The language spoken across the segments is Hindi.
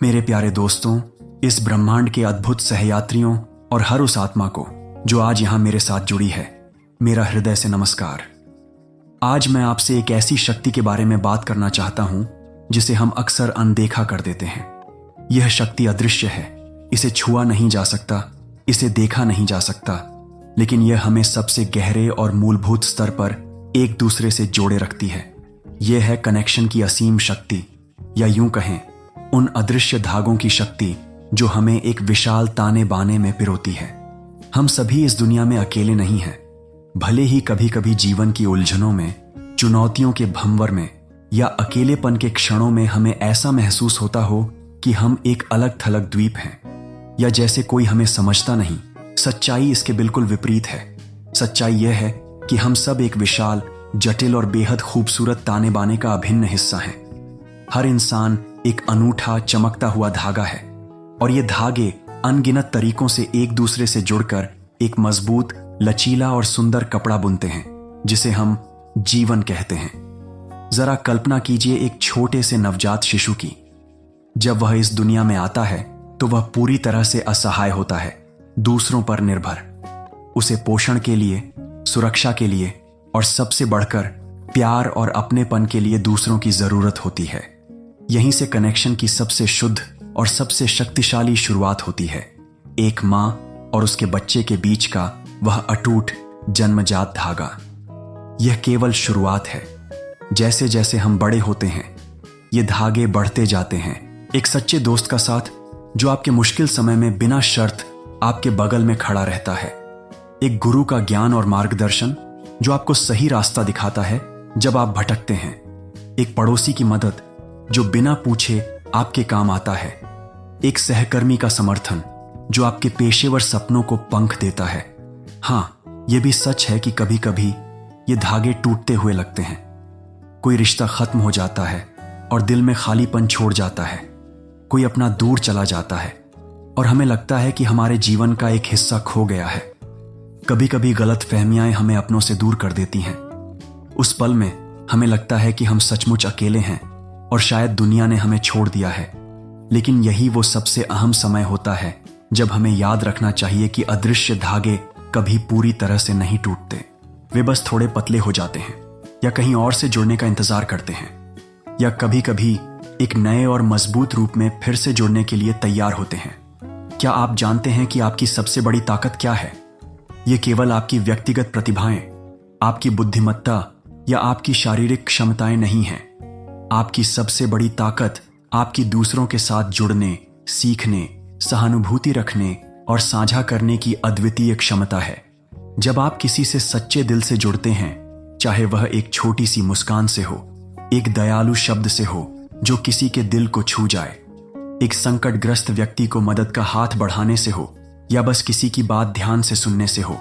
मेरे प्यारे दोस्तों, इस ब्रह्मांड के अद्भुत सहयात्रियों और हर उस आत्मा को जो आज यहां मेरे साथ जुड़ी है, मेरा हृदय से नमस्कार। आज मैं आपसे एक ऐसी शक्ति के बारे में बात करना चाहता हूं जिसे हम अक्सर अनदेखा कर देते हैं। यह शक्ति अदृश्य है, इसे छुआ नहीं जा सकता, इसे देखा नहीं जा सकता, लेकिन यह हमें सबसे गहरे और मूलभूत स्तर पर एक दूसरे से जोड़े रखती है। यह है कनेक्शन की असीम शक्ति, या यूं कहें उन अदृश्य धागों की शक्ति जो हमें एक विशाल ताने बाने में पिरोती है। हम सभी इस दुनिया में अकेले नहीं हैं। भले ही कभी कभी जीवन की उलझनों में, चुनौतियों के भंवर में या अकेलेपन के क्षणों में हमें ऐसा महसूस होता हो कि हम एक अलग थलग द्वीप हैं, या जैसे कोई हमें समझता नहीं। सच्चाई इसके बिल्कुल विपरीत है। सच्चाई यह है कि हम सब एक विशाल, जटिल और बेहद खूबसूरत ताने बाने का अभिन्न हिस्सा हैं। हर इंसान एक अनूठा, चमकता हुआ धागा है, और ये धागे अनगिनत तरीकों से एक दूसरे से जुड़कर एक मजबूत, लचीला और सुंदर कपड़ा बुनते हैं, जिसे हम जीवन कहते हैं। जरा कल्पना कीजिए एक छोटे से नवजात शिशु की। जब वह इस दुनिया में आता है तो वह पूरी तरह से असहाय होता है, दूसरों पर निर्भर। उसे पोषण के लिए, सुरक्षा के लिए और सबसे बढ़कर प्यार और अपनेपन के लिए दूसरों की जरूरत होती है। यहीं से कनेक्शन की सबसे शुद्ध और सबसे शक्तिशाली शुरुआत होती है। एक मां और उसके बच्चे के बीच का वह अटूट जन्मजात धागा। यह केवल शुरुआत है। जैसे जैसे हम बड़े होते हैं, ये धागे बढ़ते जाते हैं। एक सच्चे दोस्त का साथ जो आपके मुश्किल समय में बिना शर्त आपके बगल में खड़ा रहता है। एक गुरु का ज्ञान और मार्गदर्शन जो आपको सही रास्ता दिखाता है जब आप भटकते हैं। एक पड़ोसी की मदद जो बिना पूछे आपके काम आता है। एक सहकर्मी का समर्थन जो आपके पेशेवर सपनों को पंख देता है। हाँ, यह भी सच है कि कभी कभी ये धागे टूटते हुए लगते हैं। कोई रिश्ता खत्म हो जाता है और दिल में खालीपन छोड़ जाता है। कोई अपना दूर चला जाता है और हमें लगता है कि हमारे जीवन का एक हिस्सा खो गया है। कभी कभी गलत फहमियां हमें अपनों से दूर कर देती हैं। उस पल में हमें लगता है कि हम सचमुच अकेले हैं और शायद दुनिया ने हमें छोड़ दिया है। लेकिन यही वो सबसे अहम समय होता है जब हमें याद रखना चाहिए कि अदृश्य धागे कभी पूरी तरह से नहीं टूटते। वे बस थोड़े पतले हो जाते हैं, या कहीं और से जुड़ने का इंतजार करते हैं, या कभी कभी एक नए और मजबूत रूप में फिर से जुड़ने के लिए तैयार होते हैं। क्या आप जानते हैं कि आपकी सबसे बड़ी ताकत क्या है? ये केवल आपकी व्यक्तिगत प्रतिभाएं, आपकी बुद्धिमत्ता या आपकी शारीरिक क्षमताएं नहीं हैं। आपकी सबसे बड़ी ताकत आपकी दूसरों के साथ जुड़ने, सीखने, सहानुभूति रखने और साझा करने की अद्वितीय क्षमता है। जब आप किसी से सच्चे दिल से जुड़ते हैं, चाहे वह एक छोटी सी मुस्कान से हो, एक दयालु शब्द से हो जो किसी के दिल को छू जाए, एक संकटग्रस्त व्यक्ति को मदद का हाथ बढ़ाने से हो, या बस किसी की बात ध्यान से सुनने से हो,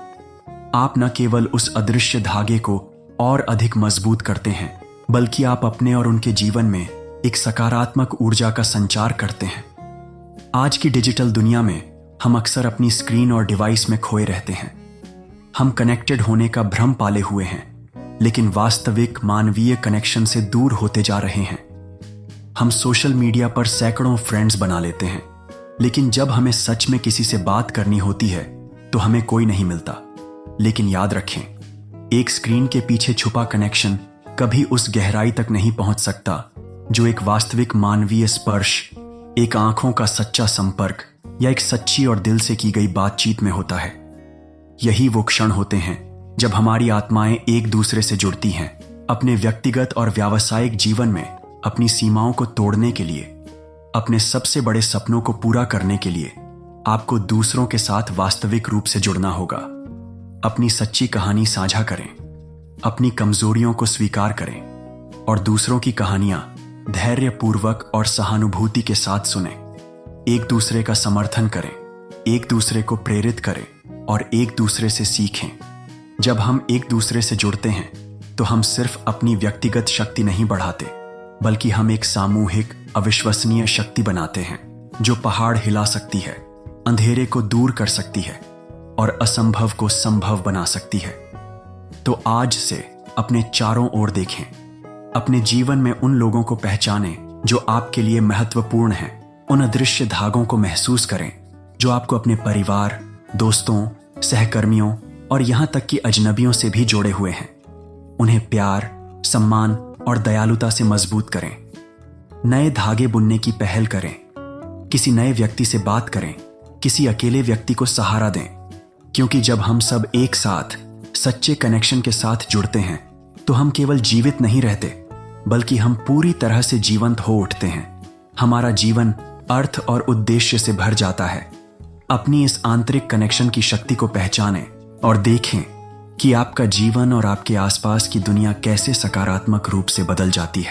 आप न केवल उस अदृश्य धागे को और अधिक मजबूत करते हैं, बल्कि आप अपने और उनके जीवन में एक सकारात्मक ऊर्जा का संचार करते हैं। आज की डिजिटल दुनिया में हम अक्सर अपनी स्क्रीन और डिवाइस में खोए रहते हैं। हम कनेक्टेड होने का भ्रम पाले हुए हैं, लेकिन वास्तविक मानवीय कनेक्शन से दूर होते जा रहे हैं। हम सोशल मीडिया पर सैकड़ों फ्रेंड्स बना लेते हैं, लेकिन जब हमें सच में किसी से बात करनी होती है तो हमें कोई नहीं मिलता। लेकिन याद रखें, एक स्क्रीन के पीछे छुपा कनेक्शन कभी उस गहराई तक नहीं पहुंच सकता जो एक वास्तविक मानवीय स्पर्श, एक आंखों का सच्चा संपर्क या एक सच्ची और दिल से की गई बातचीत में होता है। यही वो क्षण होते हैं जब हमारी आत्माएं एक दूसरे से जुड़ती हैं, अपने व्यक्तिगत और व्यावसायिक जीवन में अपनी सीमाओं को तोड़ने के लिए, अपने सबसे बड़े सपनों को पूरा करने के लिए आपको दूसरों के साथ वास्तविक रूप से जुड़ना होगा। अपनी सच्ची कहानी साझा करें, अपनी कमजोरियों को स्वीकार करें और दूसरों की कहानियां धैर्यपूर्वक और सहानुभूति के साथ सुनें। एक दूसरे का समर्थन करें, एक दूसरे को प्रेरित करें और एक दूसरे से सीखें। जब हम एक दूसरे से जुड़ते हैं तो हम सिर्फ अपनी व्यक्तिगत शक्ति नहीं बढ़ाते, बल्कि हम एक सामूहिक, अविश्वसनीय शक्ति बनाते हैं जो पहाड़ हिला सकती है, अंधेरे को दूर कर सकती है और असंभव को संभव बना सकती है। तो आज से अपने चारों ओर देखें, अपने जीवन में उन लोगों को पहचानें जो आपके लिए महत्वपूर्ण हैं, उन अदृश्य धागों को महसूस करें जो आपको अपने परिवार, दोस्तों, सहकर्मियों और यहां तक कि अजनबियों से भी जोड़े हुए हैं। उन्हें प्यार, सम्मान और दयालुता से मजबूत करें। नए धागे बुनने की पहल करें। किसी नए व्यक्ति से बात करें, किसी अकेले व्यक्ति को सहारा दें, क्योंकि जब हम सब एक साथ सच्चे कनेक्शन के साथ जुड़ते हैं तो हम केवल जीवित नहीं रहते, बल्कि हम पूरी तरह से जीवंत हो उठते हैं। हमारा जीवन अर्थ और उद्देश्य से भर जाता है। अपनी इस आंतरिक कनेक्शन की शक्ति को पहचानें और देखें कि आपका जीवन और आपके आसपास की दुनिया कैसे सकारात्मक रूप से बदल जाती है।